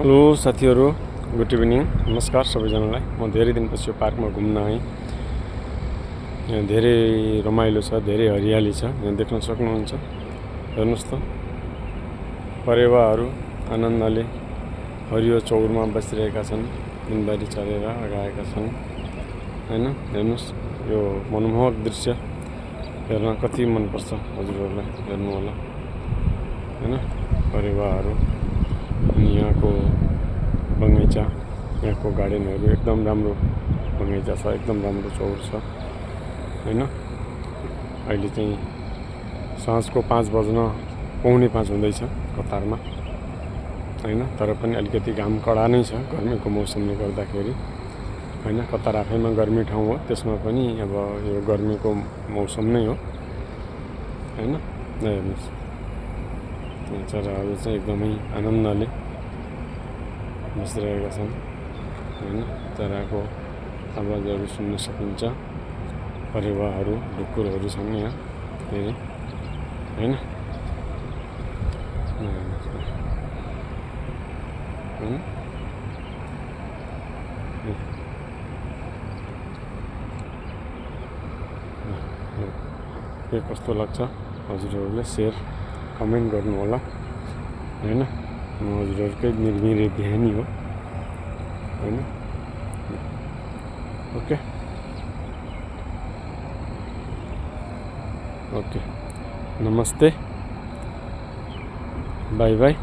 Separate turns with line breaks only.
Hello साथीहरू, good evening, नमस्कार सबैजनालाई। म धेरै दिनपछि यो पार्कमा घुम्न आएँ। यहाँ धेरै रमाइलो छ, धेरै हरियाली छ, यहाँ देख्न सक्नुहुन्छ। हेर्नुहोस् त, परेवाहरू आनन्दले हरियो चौरमा बसिरहेका छन्, दिनभरि चरेर गएका छन् हैन। हेर्नुहोस्, यो मनमोहक दृश्य हेर्न कति मनपर्छ हजुरहरूलाई, हेर्नु होला हैन। परेवाहरू अनि यहाँको बगैँचा, यहाँको गार्डनहरू एकदम राम्रो बगैँचा छ, एकदम राम्रो चौर छ हैन। अहिले चाहिँ साँझको 5 बज्न पौने 5 हुँदैछ कतारमा हैन। तर पनि अलिकति घाम कडा नै छ गर्मीको मौसमले गर्दाखेरि हैन। कतार आफैमा गर्मी ठाउँ हो, त्यसमा पनि अब यो गर्मीको मौसम नै हो हैन। हेर्नुहोस्, चराहरू चाहिँ एकदमै आनन्दले बसिरहेका छन् हैन। चराको आवाजहरू सुन्न सकिन्छ। परेवाहरू, ढुकुरहरू छन् यहाँ धेरै हैन। के कस्तो लाग्छ हजुरहरूले सेयर कमेन्ट गर्नु होला हैन। म हजुरहरूकै निर्मिरे बिहानी हो हैन। ओके ओके, नमस्ते, बाई बाई।